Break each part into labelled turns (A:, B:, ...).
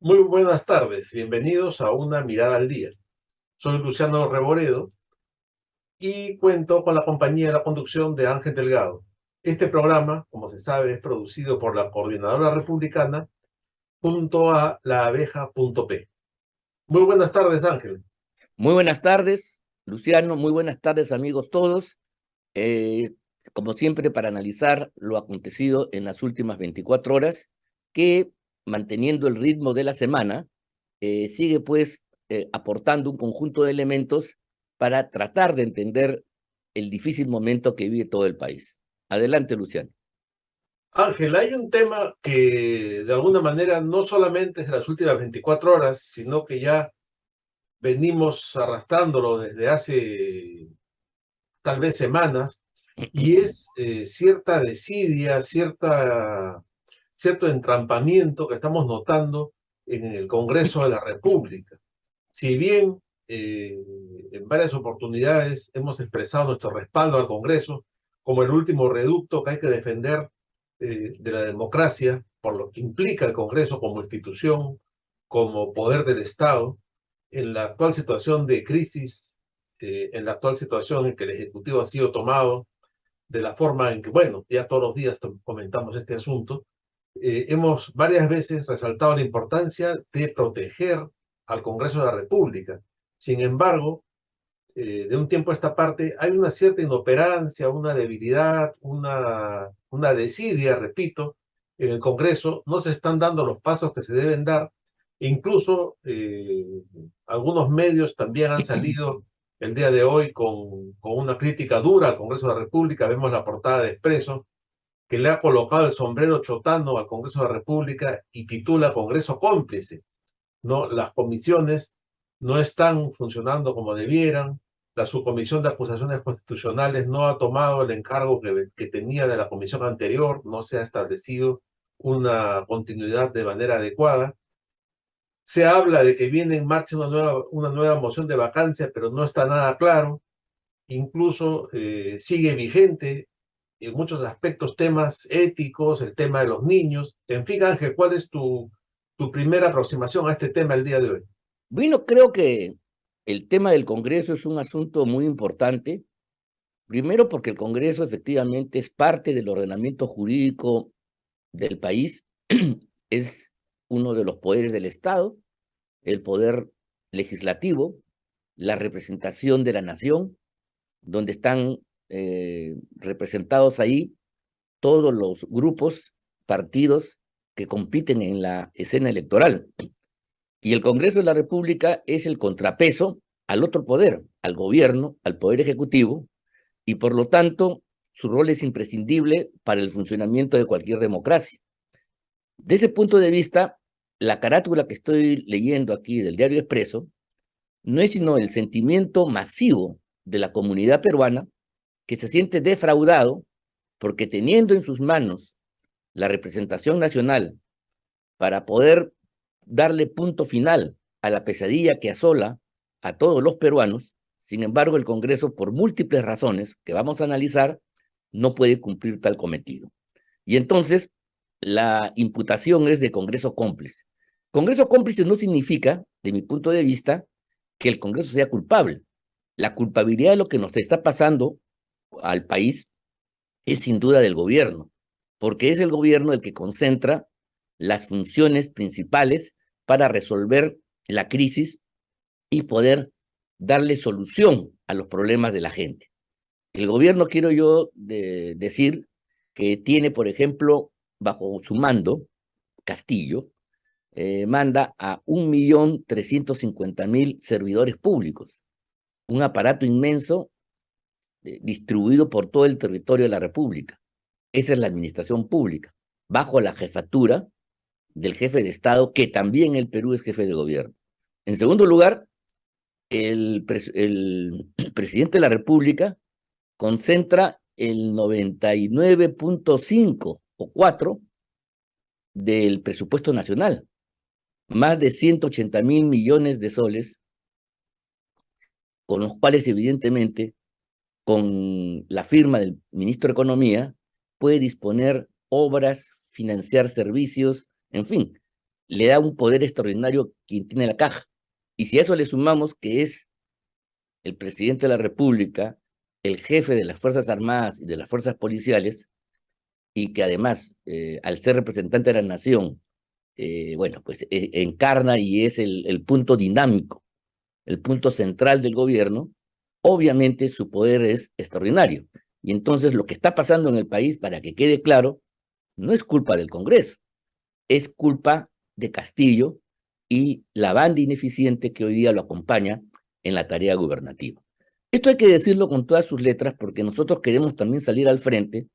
A: Muy buenas tardes, bienvenidos a Una Mirada al Día. Soy Luciano Reboredo y cuento con la compañía de la conducción de Ángel Delgado. Este programa, como se sabe, es producido por la Coordinadora Republicana junto a laabeja.p. Muy buenas tardes, Ángel.
B: Muy buenas tardes, Luciano, muy buenas tardes, amigos todos. Eh, Como siempre, para analizar lo acontecido en las últimas 24 horas, que manteniendo el ritmo de la semana, sigue pues aportando un conjunto de elementos para tratar de entender el difícil momento que vive todo el país. Adelante, Luciano.
A: Ángel, hay un tema que de alguna manera no solamente es de las últimas 24 horas, sino que ya venimos arrastrándolo desde hace tal vez semanas, y es cierta desidia, cierto entrampamiento que estamos notando en el Congreso de la República. Si bien en varias oportunidades hemos expresado nuestro respaldo al Congreso como el último reducto que hay que defender de la democracia, por lo que implica el Congreso como institución, como poder del Estado, en la actual situación de crisis, en la actual situación en que el Ejecutivo ha sido tomado de la forma en que, bueno, ya todos los días comentamos este asunto, hemos varias veces resaltado la importancia de proteger al Congreso de la República. Sin embargo, de un tiempo a esta parte hay una cierta inoperancia, una debilidad, una desidia, repito, en el Congreso. No se están dando los pasos que se deben dar. Incluso algunos medios también han salido el día de hoy con una crítica dura al Congreso de la República. Vemos la portada de Expreso, que le ha colocado el sombrero chotano al Congreso de la República y titula Congreso cómplice. No, las comisiones no están funcionando como debieran. La subcomisión de acusaciones constitucionales no ha tomado el encargo que tenía de la comisión anterior, no se ha establecido una continuidad de manera adecuada. Se habla de que viene en marcha una nueva moción de vacancia, pero no está nada claro. Incluso sigue vigente en muchos aspectos temas éticos, el tema de los niños. En fin, Ángel, ¿cuál es tu primera aproximación a este tema el día de hoy?
B: Bueno, creo que el tema del Congreso es un asunto muy importante. Primero, porque el Congreso efectivamente es parte del ordenamiento jurídico del país, es uno de los poderes del Estado, el poder legislativo, la representación de la nación, donde están representados ahí todos los grupos, partidos que compiten en la escena electoral. Y el Congreso de la República es el contrapeso al otro poder, al gobierno, al poder ejecutivo, y por lo tanto su rol es imprescindible para el funcionamiento de cualquier democracia. De ese punto de vista, la carátula que estoy leyendo aquí del Diario Expreso no es sino el sentimiento masivo de la comunidad peruana que se siente defraudado porque teniendo en sus manos la representación nacional para poder darle punto final a la pesadilla que asola a todos los peruanos, sin embargo el Congreso, por múltiples razones que vamos a analizar, no puede cumplir tal cometido. Y entonces la imputación es de Congreso cómplice. Congreso cómplice no significa, de mi punto de vista, que el Congreso sea culpable. La culpabilidad de lo que nos está pasando al país es sin duda del gobierno, porque es el gobierno el que concentra las funciones principales para resolver la crisis y poder darle solución a los problemas de la gente. El gobierno, quiero yo decir, que tiene, por ejemplo, bajo su mando, Castillo, manda a 1.350.000 servidores públicos, un aparato inmenso distribuido por todo el territorio de la República. Esa es la administración pública, bajo la jefatura del jefe de Estado, que también el Perú es jefe de gobierno. En segundo lugar, el presidente de la República concentra el 99.5 o 4 del presupuesto nacional, más de 180.000 millones de soles, con los cuales evidentemente, con la firma del ministro de Economía, puede disponer obras, financiar servicios, en fin. le da un poder extraordinario quien tiene la caja. Y si a eso le sumamos que es el presidente de la República, el jefe de las Fuerzas Armadas y de las Fuerzas Policiales, y que además, al ser representante de la nación, bueno, pues encarna y es el punto dinámico, el punto central del gobierno, obviamente su poder es extraordinario. Y entonces lo que está pasando en el país, para que quede claro, no es culpa del Congreso, es culpa de Castillo y la banda ineficiente que hoy día lo acompaña en la tarea gubernativa. Esto hay que decirlo con todas sus letras porque nosotros queremos también salir al frente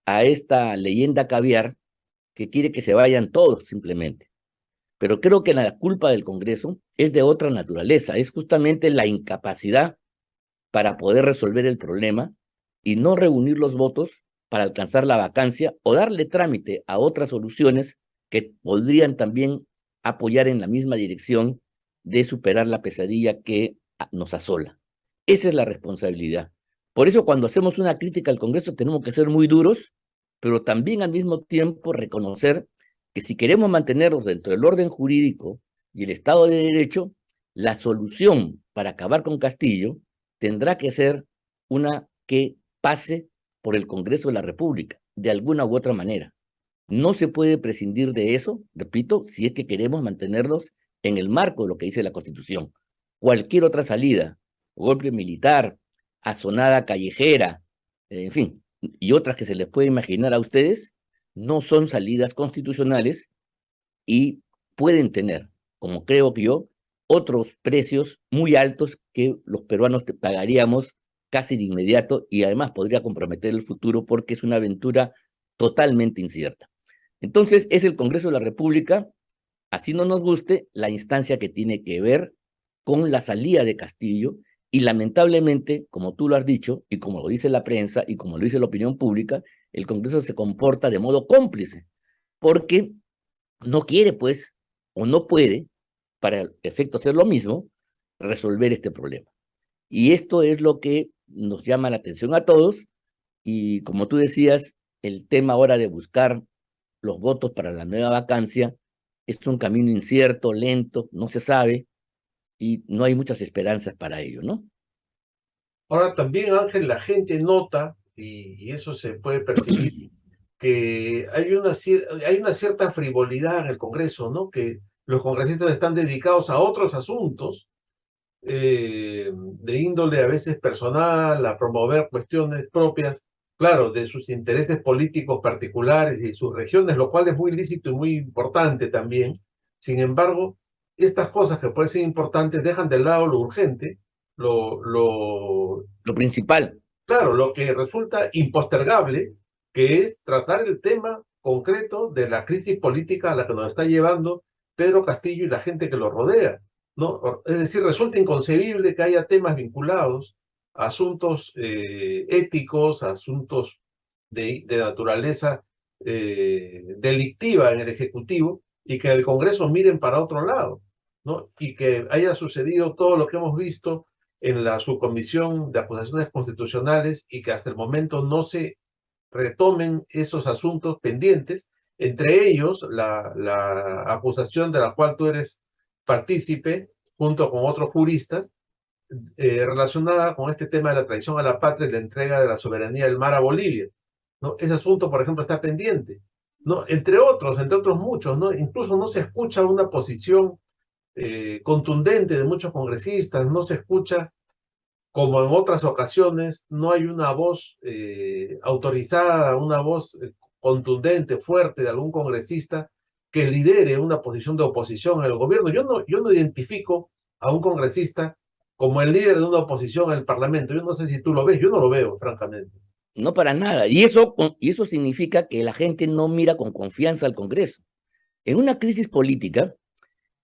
B: a esta leyenda caviar que quiere que se vayan todos simplemente. Pero creo que la culpa del Congreso es de otra naturaleza, es justamente la incapacidad para poder resolver el problema y no reunir los votos para alcanzar la vacancia o darle trámite a otras soluciones que podrían también apoyar en la misma dirección de superar la pesadilla que nos asola. Esa es la responsabilidad. Por eso cuando hacemos una crítica al Congreso tenemos que ser muy duros, pero también al mismo tiempo reconocer que si queremos mantenernos dentro del orden jurídico y el Estado de Derecho, la solución para acabar con Castillo tendrá que ser una que pase por el Congreso de la República, de alguna u otra manera. No se puede prescindir de eso, repito, si es que queremos mantenernos en el marco de lo que dice la Constitución. Cualquier otra salida, golpe militar, azonada callejera, en fin, y otras que se les puede imaginar a ustedes, no son salidas constitucionales y pueden tener, como creo que yo, otros precios muy altos que los peruanos pagaríamos casi de inmediato y además podría comprometer el futuro porque es una aventura totalmente incierta. Entonces, es el Congreso de la República, así no nos guste, la instancia que tiene que ver con la salida de Castillo y lamentablemente, como tú lo has dicho y como lo dice la prensa y como lo dice la opinión pública, el Congreso se comporta de modo cómplice porque no quiere, pues, o no puede, para el efecto hacer lo mismo, resolver este problema. Y esto es lo que nos llama la atención a todos y como tú decías, el tema ahora de buscar los votos para la nueva vacancia es un camino incierto, lento, no se sabe y no hay muchas esperanzas para ello, ¿no?
A: Ahora también, Ángel, la gente nota, y eso se puede percibir, que hay una cierta frivolidad en el Congreso, ¿no? Que los congresistas están dedicados a otros asuntos de índole a veces personal, a promover cuestiones propias, claro, de sus intereses políticos particulares y sus regiones, lo cual es muy lícito y muy importante también. Sin embargo, estas cosas que pueden ser importantes dejan de lado lo urgente, lo
B: Lo principal.
A: claro, lo que resulta impostergable, que es tratar el tema concreto de la crisis política a la que nos está llevando Pedro Castillo y la gente que lo rodea, ¿no? Es decir, resulta inconcebible que haya temas vinculados a asuntos éticos, a asuntos de naturaleza delictiva en el Ejecutivo y que el Congreso miren para otro lado, ¿no? Y que haya sucedido todo lo que hemos visto en la subcomisión de acusaciones constitucionales y que hasta el momento no se retomen esos asuntos pendientes, entre ellos la acusación de la cual tú eres partícipe junto con otros juristas relacionada con este tema de la traición a la patria y la entrega de la soberanía del mar a Bolivia, ¿no? Ese asunto, por ejemplo, está pendiente, ¿no? Entre otros muchos, ¿no? Incluso no se escucha una posición contundente de muchos congresistas, no se escucha como en otras ocasiones, no hay una voz autorizada, una voz contundente, fuerte de algún congresista que lidere una posición de oposición al gobierno. Yo no identifico a un congresista como el líder de una oposición al Parlamento. Yo no sé si tú lo ves, yo no lo veo, francamente.
B: No para nada. Y eso significa que la gente no mira con confianza al Congreso. En una crisis política,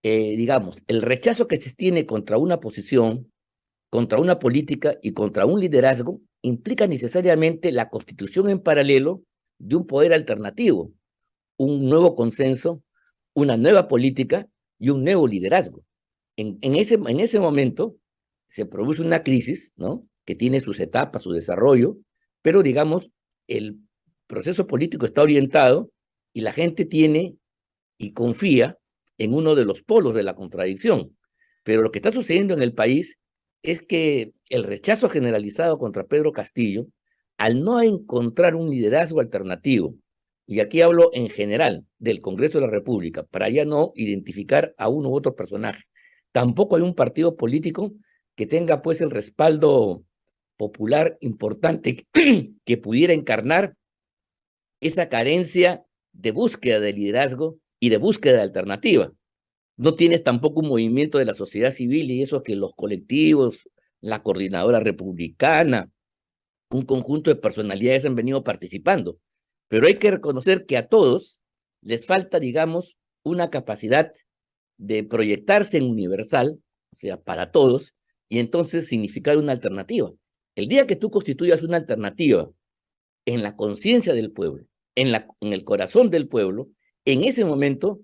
B: digamos, el rechazo que se tiene contra una posición, contra una política y contra un liderazgo implica necesariamente la constitución en paralelo de un poder alternativo, un nuevo consenso, una nueva política y un nuevo liderazgo. En ese momento se produce una crisis, ¿no? Que tiene sus etapas, su desarrollo, pero digamos, el proceso político está orientado y la gente tiene y confía en uno de los polos de la contradicción. Pero lo que está sucediendo en el país es que el rechazo generalizado contra Pedro Castillo, al no encontrar un liderazgo alternativo, y aquí hablo en general del Congreso de la República, para ya no identificar a uno u otro personaje, tampoco hay un partido político que tenga pues el respaldo popular importante que pudiera encarnar esa carencia de búsqueda de liderazgo y de búsqueda de alternativa. No tienes tampoco un movimiento de la sociedad civil y eso que los colectivos, la coordinadora republicana, un conjunto de personalidades han venido participando. Pero hay que reconocer que a todos les falta, digamos, una capacidad de proyectarse en universal, o sea, para todos, y entonces significar una alternativa. El día que tú constituyas una alternativa en la conciencia del pueblo, en el corazón del pueblo, en ese momento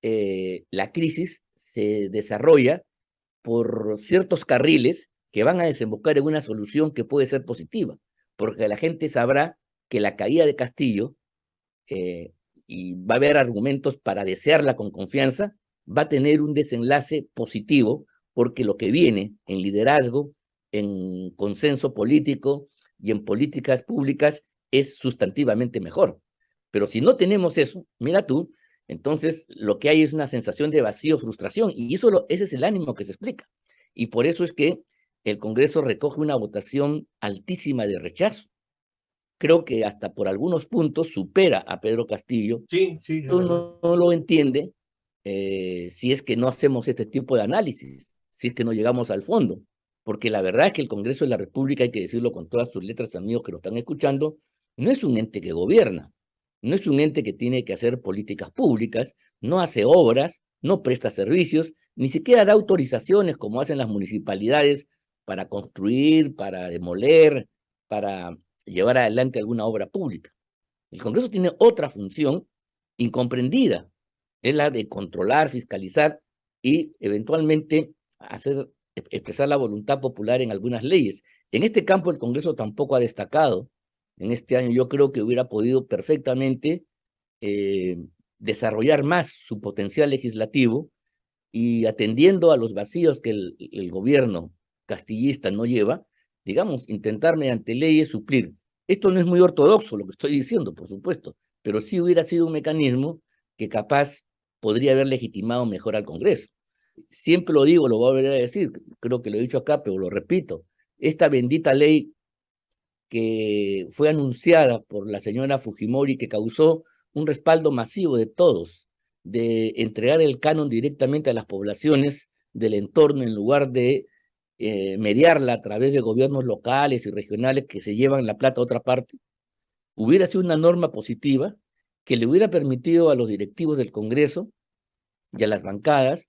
B: la crisis se desarrolla por ciertos carriles que van a desembocar en una solución que puede ser positiva, porque la gente sabrá que la caída de Castillo, y va a haber argumentos para desearla con confianza, va a tener un desenlace positivo, porque lo que viene en liderazgo, en consenso político y en políticas públicas es sustantivamente mejor. Pero si no tenemos eso, mira tú, entonces lo que hay es una sensación de vacío, frustración, y ese es el ánimo que se explica. Y por eso es que el Congreso recoge una votación altísima de rechazo. Creo que hasta por algunos puntos supera a Pedro Castillo.
A: Sí, sí, es verdad.
B: Uno no lo entiende si es que no hacemos este tipo de análisis, si es que no llegamos al fondo. Porque la verdad es que el Congreso de la República, hay que decirlo con todas sus letras, amigos que lo están escuchando, no es un ente que gobierna, no es un ente que tiene que hacer políticas públicas, no hace obras, no presta servicios, ni siquiera da autorizaciones como hacen las municipalidades para construir, para demoler, para llevar adelante alguna obra pública. El Congreso tiene otra función incomprendida, es la de controlar, fiscalizar y eventualmente expresar la voluntad popular en algunas leyes. En este campo el Congreso tampoco ha destacado. En este año yo creo que hubiera podido perfectamente eh, desarrollar más su potencial legislativo y atendiendo a los vacíos que el gobierno castillista no lleva, digamos, intentar mediante leyes suplir. Esto no es muy ortodoxo lo que estoy diciendo, por supuesto, pero sí hubiera sido un mecanismo que capaz podría haber legitimado mejor al Congreso. Siempre lo digo, lo voy a volver a decir, creo que lo he dicho acá, pero lo repito, esta bendita ley que fue anunciada por la señora Fujimori, que causó un respaldo masivo de todos, de entregar el canon directamente a las poblaciones del entorno en lugar de mediarla a través de gobiernos locales y regionales que se llevan la plata a otra parte, hubiera sido una norma positiva que le hubiera permitido a los directivos del Congreso y a las bancadas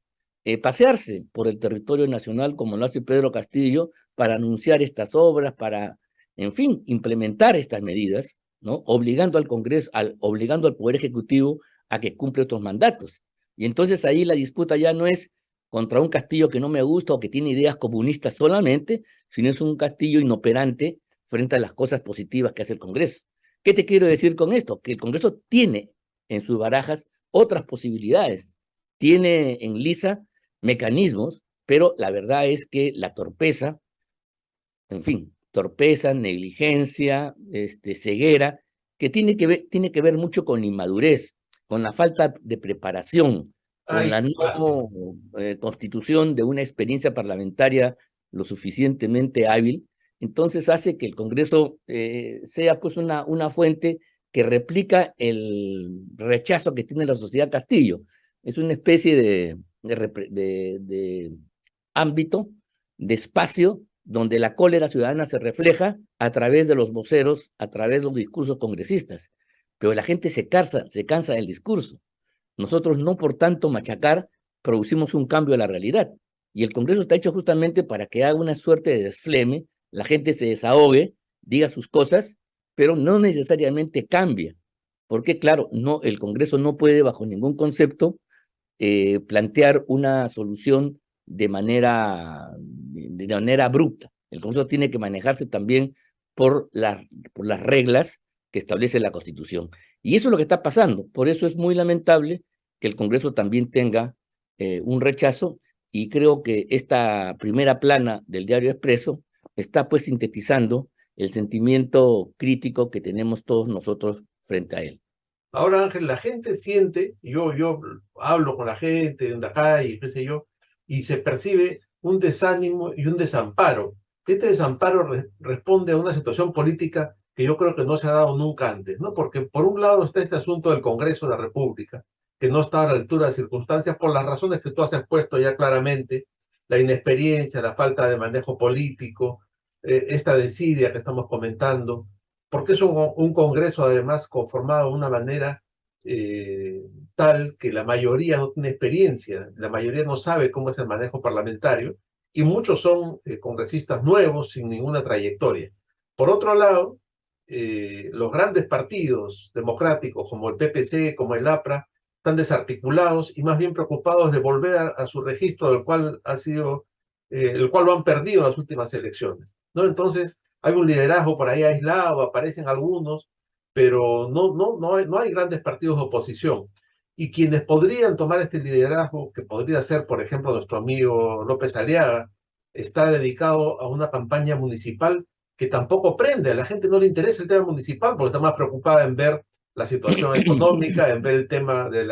B: pasearse por el territorio nacional como lo hace Pedro Castillo para anunciar estas obras, para, en fin, implementar estas medidas, ¿no? Obligando al Congreso, obligando al Poder Ejecutivo a que cumpla estos mandatos. Y entonces ahí la disputa ya no es contra un Castillo que no me gusta o que tiene ideas comunistas solamente, sino es un Castillo inoperante frente a las cosas positivas que hace el Congreso. ¿Qué te quiero decir con esto? Que el Congreso tiene en sus barajas otras posibilidades, tiene en lisa mecanismos, pero la verdad es que la torpeza, en fin, torpeza, negligencia, ceguera, que tiene que ver mucho con la inmadurez, con la falta de preparación, con la
A: Ay,
B: no constitución de una experiencia parlamentaria lo suficientemente hábil, entonces hace que el Congreso sea pues una fuente que replica el rechazo que tiene la sociedad Castillo. Es una especie de ámbito, de espacio, donde la cólera ciudadana se refleja a través de los voceros, a través de los discursos congresistas. Pero la gente se cansa del discurso. Nosotros no por tanto machacar, producimos un cambio a la realidad. Y el Congreso está hecho justamente para que haga una suerte de desfleme, la gente se desahogue, diga sus cosas, pero no necesariamente cambia. Porque claro, no, el Congreso no puede bajo ningún concepto plantear una solución de manera abrupta. El Congreso tiene que manejarse también por las reglas que establece la Constitución. Y eso es lo que está pasando. Por eso es muy lamentable que el Congreso también tenga un rechazo, y creo que esta primera plana del Diario Expreso está pues sintetizando el sentimiento crítico que tenemos todos nosotros frente a él.
A: Ahora, Ángel, la gente siente, yo hablo con la gente en la calle, qué sé yo, y se percibe un desánimo y un desamparo. Este desamparo responde a una situación política que yo creo que no se ha dado nunca antes, ¿no? Porque por un lado está este asunto del Congreso de la República, que no está a la altura de circunstancias por las razones que tú has expuesto ya claramente, la inexperiencia, la falta de manejo político, esta desidia que estamos comentando, porque es un Congreso además conformado de una manera eh, tal que la mayoría no tiene experiencia, la mayoría no sabe cómo es el manejo parlamentario y muchos son congresistas nuevos sin ninguna trayectoria. Por otro lado, los grandes partidos democráticos como el PPC, como el APRA, están desarticulados y más bien preocupados de volver a su registro del cual ha sido, el cual lo han perdido en las últimas elecciones, ¿no? Entonces, hay un liderazgo por ahí aislado, aparecen algunos, pero no hay grandes partidos de oposición. Y quienes podrían tomar este liderazgo, que podría ser, por ejemplo, nuestro amigo López Aliaga, está dedicado a una campaña municipal que tampoco prende. A la gente no le interesa el tema municipal porque está más preocupada en ver la situación económica, en ver el tema de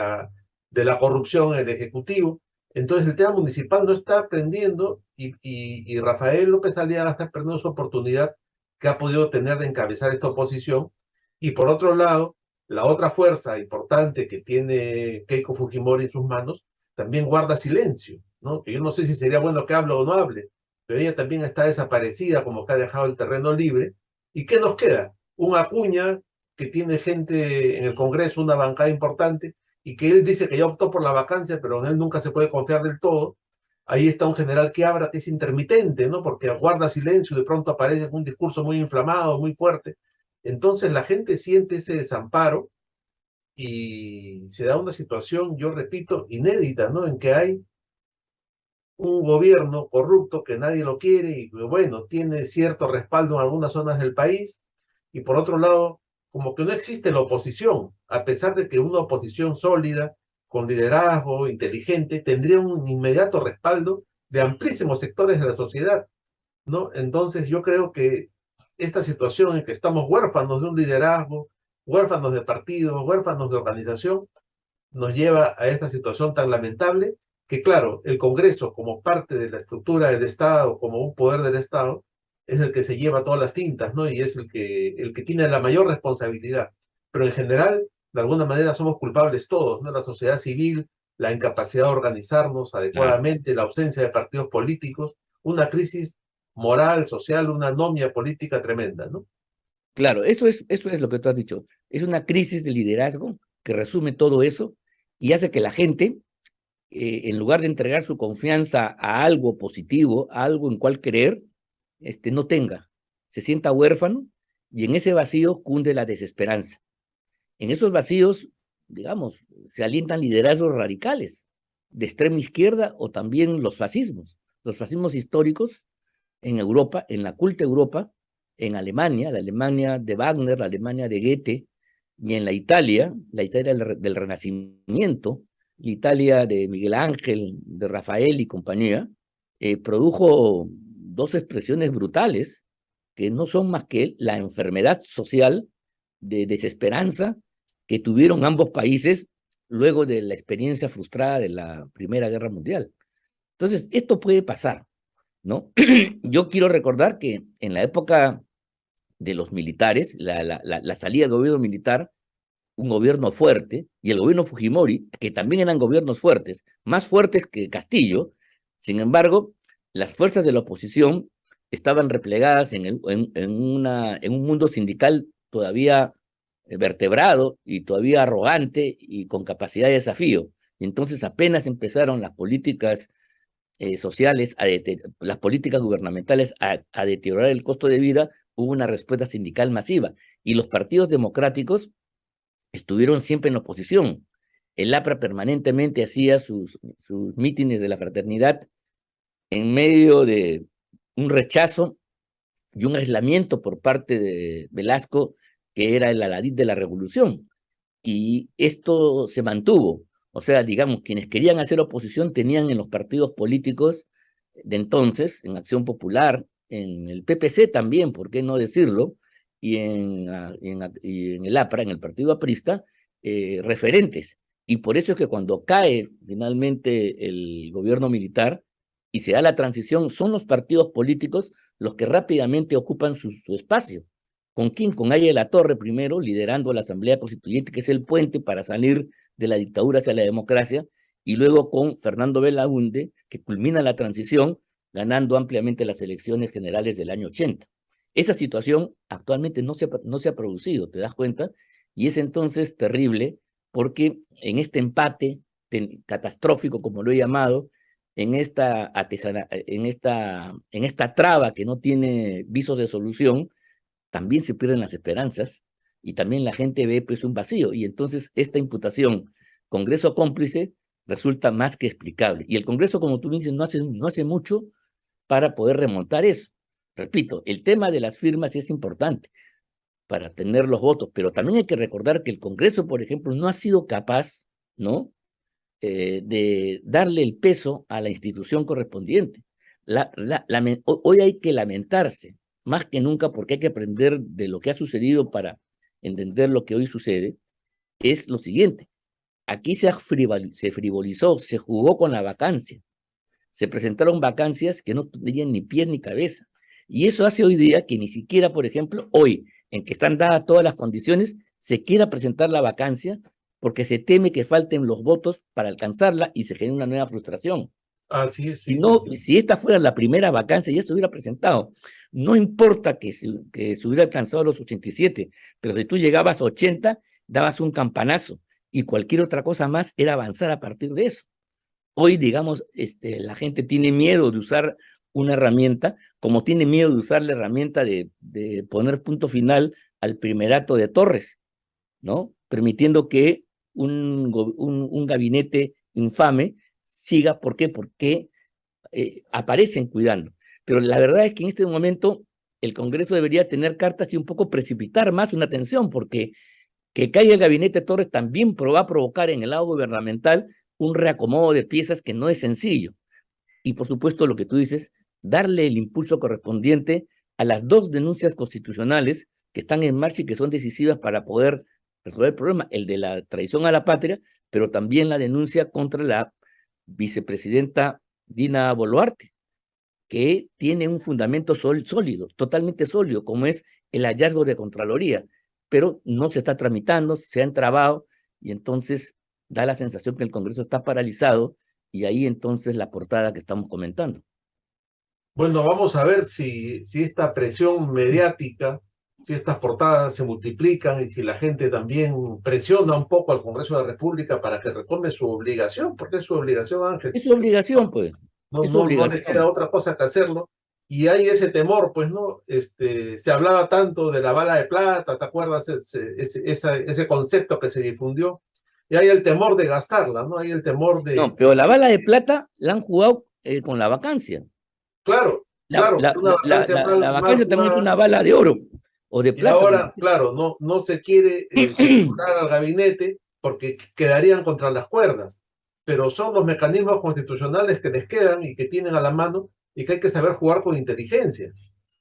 A: la corrupción en el Ejecutivo. Entonces el tema municipal no está aprendiendo y Rafael López Aliaga está perdiendo su oportunidad que ha podido tener de encabezar esta oposición. Y por otro lado, la otra fuerza importante que tiene Keiko Fujimori en sus manos también guarda silencio, ¿no? Que yo no sé si sería bueno que hable o no hable, pero ella también está desaparecida, como que ha dejado el terreno libre. ¿Y qué nos queda? Un Acuña que tiene gente en el Congreso, una bancada importante, y que él dice que ya optó por la vacancia, pero en él nunca se puede confiar del todo. Ahí está un general Quiabra que es intermitente, ¿no? Porque guarda silencio y de pronto aparece con un discurso muy inflamado, muy fuerte. Entonces la gente siente ese desamparo y se da una situación, yo repito, inédita, ¿no? En que hay un gobierno corrupto que nadie lo quiere y bueno, tiene cierto respaldo en algunas zonas del país y por otro lado, como que no existe la oposición, a pesar de que una oposición sólida, con liderazgo, inteligente, tendría un inmediato respaldo de amplísimos sectores de la sociedad, ¿no? Entonces yo creo que esta situación en que estamos huérfanos de un liderazgo, huérfanos de partidos, huérfanos de organización, nos lleva a esta situación tan lamentable que, claro, el Congreso, como parte de la estructura del Estado, como un poder del Estado, es el que se lleva todas las tintas, ¿no? Y es el que tiene la mayor responsabilidad. Pero en general, de alguna manera, somos culpables todos, ¿no? La sociedad civil, la incapacidad de organizarnos
B: Claro.
A: adecuadamente, la ausencia de partidos políticos, una crisis moral, social, una anomia política tremenda, ¿no?
B: Claro, eso es lo que tú has dicho. Es una crisis de liderazgo que resume todo eso y hace que la gente, en lugar de entregar su confianza a algo positivo, a algo en cual creer, no tenga, se sienta huérfano y en ese vacío cunde la desesperanza. En esos vacíos, digamos, se alientan liderazgos radicales de extrema izquierda o también los fascismos históricos en Europa, en la culta Europa, en Alemania, la Alemania de Wagner, la Alemania de Goethe, y en la Italia del Renacimiento, la Italia de Miguel Ángel, de Rafael y compañía, produjo dos expresiones brutales que no son más que la enfermedad social de desesperanza que tuvieron ambos países luego de la experiencia frustrada de la Primera Guerra Mundial. Entonces, esto puede pasar, ¿no? Yo quiero recordar que en la época de los militares, la salida del gobierno militar, un gobierno fuerte, y el gobierno Fujimori, que también eran gobiernos fuertes, más fuertes que Castillo, sin embargo, las fuerzas de la oposición estaban replegadas en un mundo sindical todavía vertebrado y todavía arrogante y con capacidad de desafío. Y entonces apenas empezaron las políticas sociales, las políticas gubernamentales a deteriorar el costo de vida, hubo una respuesta sindical masiva. Y los partidos democráticos estuvieron siempre en oposición. El APRA permanentemente hacía sus mítines de la fraternidad en medio de un rechazo y un aislamiento por parte de Velasco, que era el aladid de la revolución. Y esto se mantuvo. O sea, digamos, quienes querían hacer oposición tenían en los partidos políticos de entonces, en Acción Popular, en el PPC también, ¿por qué no decirlo? Y en el APRA, en el Partido Aprista, referentes. Y por eso es que cuando cae finalmente el gobierno militar y se da la transición, son los partidos políticos los que rápidamente ocupan su espacio. ¿Con quién? Con Aya de la Torre primero, liderando la Asamblea Constituyente, que es el puente para salir de la dictadura hacia la democracia, y luego con Fernando Belaúnde, que culmina la transición, ganando ampliamente las elecciones generales del año 80. Esa situación actualmente no se ha producido, ¿te das cuenta? Y es entonces terrible porque en este empate catastrófico, como lo he llamado, en esta traba que no tiene visos de solución, también se pierden las esperanzas y también la gente ve pues un vacío. Y entonces esta imputación, Congreso cómplice, resulta más que explicable. Y el Congreso, como tú dices, no hace mucho para poder remontar eso. Repito, el tema de las firmas es importante para tener los votos, pero también hay que recordar que el Congreso, por ejemplo, no ha sido capaz, ¿no?, de darle el peso a la institución correspondiente. Hoy hay que lamentarse, más que nunca, porque hay que aprender de lo que ha sucedido para entender lo que hoy sucede, es lo siguiente. Aquí se frivolizó, se jugó con la vacancia, se presentaron vacancias que no tenían ni pies ni cabeza. Y eso hace hoy día que ni siquiera, por ejemplo, hoy, en que están dadas todas las condiciones, se quiera presentar la vacancia porque se teme que falten los votos para alcanzarla y se genere una nueva frustración.
A: Así es,
B: Y
A: sí.
B: no, si esta fuera la primera vacancia, ya se hubiera presentado. No importa que se hubiera alcanzado los 87, pero si tú llegabas a 80, dabas un campanazo y cualquier otra cosa más era avanzar a partir de eso. Hoy, digamos, la gente tiene miedo de usar una herramienta, como tiene miedo de usar la herramienta de poner punto final al primerato de Torres, ¿no? Permitiendo que un gabinete infame siga. ¿Por qué? Porque aparecen cuidando. Pero la verdad es que en este momento el Congreso debería tener cartas y un poco precipitar más una tensión, porque que caiga el gabinete Torres también va a provocar en el lado gubernamental un reacomodo de piezas que no es sencillo. Y por supuesto, lo que tú dices, darle el impulso correspondiente a las dos denuncias constitucionales que están en marcha y que son decisivas para poder resolver el problema, el de la traición a la patria, pero también la denuncia contra la vicepresidenta Dina Boluarte, que tiene un fundamento sólido, totalmente sólido, como es el hallazgo de Contraloría, pero no se está tramitando, se ha entrabado, y entonces da la sensación que el Congreso está paralizado, y ahí entonces la portada que estamos comentando.
A: Bueno, vamos a ver si esta presión mediática, si estas portadas se multiplican y si la gente también presiona un poco al Congreso de la República para que retome su obligación, porque es su obligación, Ángel.
B: Es su obligación, pues. Es su
A: No le queda
B: obligación.
A: otra cosa que hacerlo. Y hay ese temor, pues, ¿no? Se hablaba tanto de la bala de plata, ¿te acuerdas? Ese concepto que se difundió. Y hay el temor de gastarla, ¿no? Hay el temor
B: No,
A: de...
B: pero la bala de plata la han jugado con la vacancia.
A: Claro, claro, una vacancia
B: La
A: mal
B: vacancia también es
A: jugada.
B: una bala de oro o de
A: Y
B: plata.
A: ahora, claro, no se quiere censurar al gabinete porque quedarían contra las cuerdas, pero son los mecanismos constitucionales que les quedan y que tienen a la mano y que hay que saber jugar con inteligencia,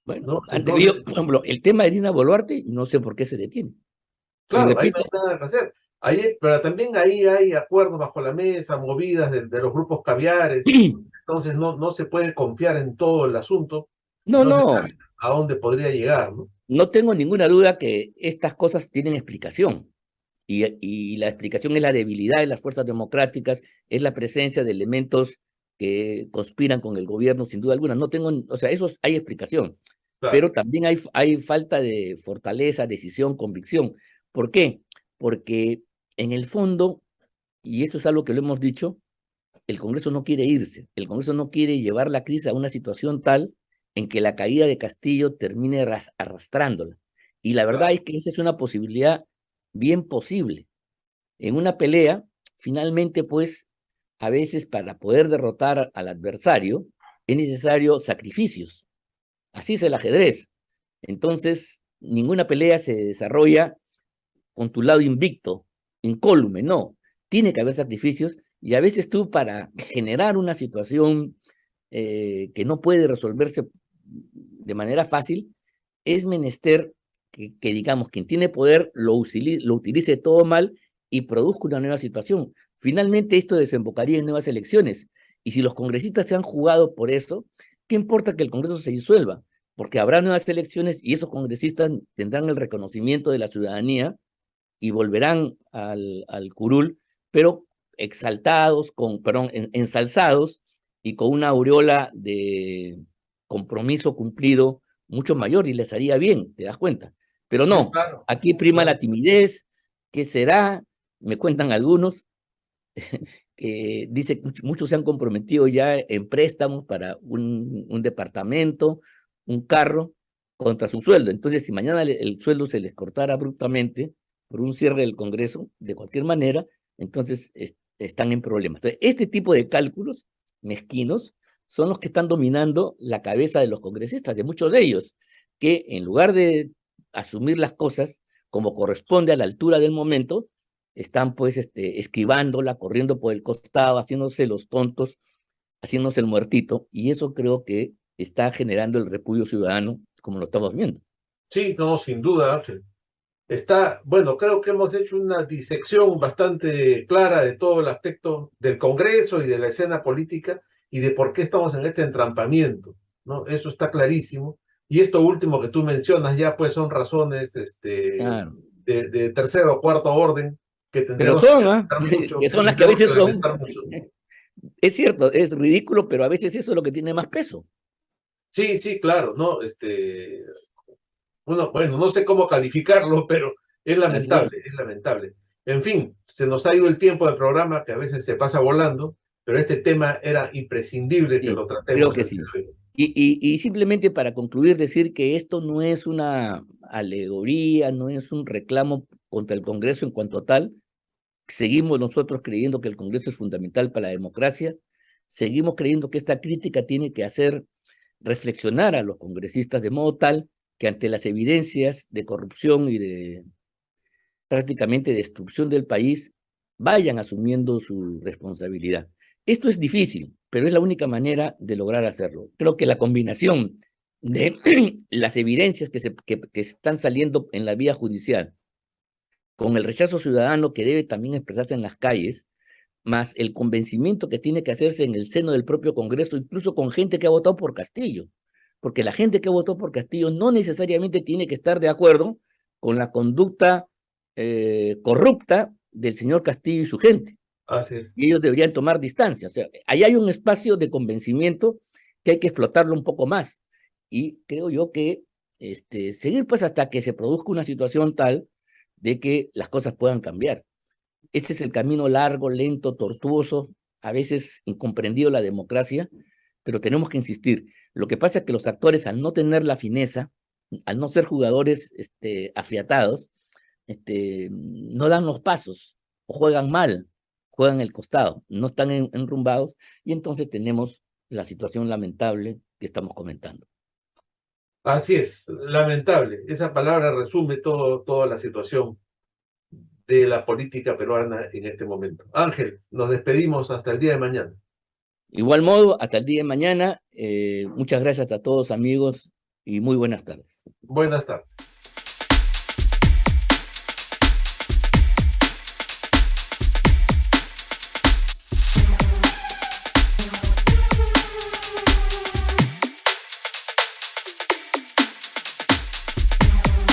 B: Bueno,
A: ¿no?
B: han debido,
A: Entonces,
B: por ejemplo, el tema de Dina Boluarte, no sé por qué se detiene. Y
A: claro, ahí no
B: repito,
A: hay nada que hacer. Ahí, pero también ahí hay acuerdos bajo la mesa, movidas de los grupos caviares, entonces no se puede confiar en todo el asunto,
B: no,
A: no se
B: no,
A: sabe a dónde podría llegar, ¿no?
B: no tengo ninguna duda que estas cosas tienen explicación. Y la explicación es la debilidad de las fuerzas democráticas, es la presencia de elementos que conspiran con el gobierno, sin duda alguna. No tengo, o sea, eso hay explicación,
A: Claro,
B: pero también hay falta de fortaleza, decisión, convicción. ¿Por qué? Porque en el fondo, y esto es algo que lo hemos dicho, el Congreso no quiere irse, el Congreso no quiere llevar la crisis a una situación tal en que la caída de Castillo termine arrastrándola. Y la verdad
A: claro.
B: es que esa es una posibilidad bien posible. En una pelea, finalmente, pues, a veces para poder derrotar al adversario es necesario sacrificios. Así es el ajedrez. Entonces, ninguna pelea se desarrolla con tu lado invicto, incólume, no. tiene que haber sacrificios, y a veces tú para generar una situación que no puede resolverse de manera fácil, es menester que digamos, quien tiene poder lo utilice todo mal y produzca una nueva situación. Finalmente esto desembocaría en nuevas elecciones, y si los congresistas se han jugado por eso, ¿qué importa que el Congreso se disuelva? Porque habrá nuevas elecciones y esos congresistas tendrán el reconocimiento de la ciudadanía y volverán al curul, pero exaltados, perdón, ensalzados y con una aureola de compromiso cumplido mucho mayor, y les haría bien, ¿te das cuenta? Pero
A: Sí,
B: no,
A: claro,
B: aquí prima la
A: claro.
B: timidez. ¿Qué será? Me cuentan algunos que dice que muchos se han comprometido ya en préstamos para un departamento, un carro, contra su sueldo. Entonces, si mañana el sueldo se les cortara abruptamente por un cierre del Congreso, de cualquier manera, entonces están en problemas. Entonces, este tipo de cálculos mezquinos son los que están dominando la cabeza de los congresistas, de muchos de ellos, que en lugar de asumir las cosas como corresponde a la altura del momento, están pues esquivándola, corriendo por el costado, haciéndose los tontos, haciéndose el muertito, y eso creo que está generando el repudio ciudadano, como lo estamos viendo.
A: Sí, no, sin duda, Ángel. Está, bueno, creo que hemos hecho una disección bastante clara de todo el aspecto del Congreso y de la escena política y de por qué estamos en este entrampamiento, ¿no? Eso está clarísimo. Y esto último que tú mencionas ya pues son razones
B: Claro.
A: de tercer o cuarto orden que
B: Pero
A: tendremos que
B: son, ¿ah?
A: lamentar mucho,
B: Que
A: que
B: son las que a
A: tendremos que
B: veces son.
A: lamentar mucho.
B: Es cierto, es ridículo, pero a veces eso es lo que tiene más peso.
A: Sí, sí, claro, ¿no? Bueno, no sé cómo calificarlo, pero es
B: Así es.
A: lamentable, es lamentable. En fin, se nos ha ido el tiempo del programa, que a veces se pasa volando, pero este tema era imprescindible que
B: Sí,
A: lo
B: creo
A: tratemos
B: que
A: el día
B: sí.
A: de hoy.
B: Y simplemente para concluir, decir que esto no es una alegoría, no es un reclamo contra el Congreso en cuanto a tal. Seguimos nosotros creyendo que el Congreso es fundamental para la democracia. Seguimos creyendo que esta crítica tiene que hacer reflexionar a los congresistas de modo tal que ante las evidencias de corrupción y de prácticamente destrucción del país, vayan asumiendo su responsabilidad. Esto es difícil, pero es la única manera de lograr hacerlo. Creo que la combinación de las evidencias que están saliendo en la vía judicial, con el rechazo ciudadano que debe también expresarse en las calles, más el convencimiento que tiene que hacerse en el seno del propio Congreso, incluso con gente que ha votado por Castillo, porque la gente que votó por Castillo no necesariamente tiene que estar de acuerdo con la conducta corrupta del señor Castillo y su gente,
A: Así es.
B: y ellos deberían tomar distancia. O sea, ahí hay un espacio de convencimiento que hay que explotarlo un poco más, y creo yo que seguir pues hasta que se produzca una situación tal de que las cosas puedan cambiar. Ese es el camino largo, lento, tortuoso, a veces incomprendido la democracia, pero tenemos que insistir. Lo que pasa es que los actores, al no tener la fineza, al no ser jugadores afiatados, no dan los pasos, o juegan mal, juegan el costado, no están enrumbados, y entonces tenemos la situación lamentable que estamos comentando.
A: Así es, lamentable. Esa palabra resume toda la situación de la política peruana en este momento. Ángel, nos despedimos hasta el día de mañana.
B: Igual modo, hasta el día de mañana, muchas gracias a todos amigos y muy buenas tardes.
A: Buenas tardes.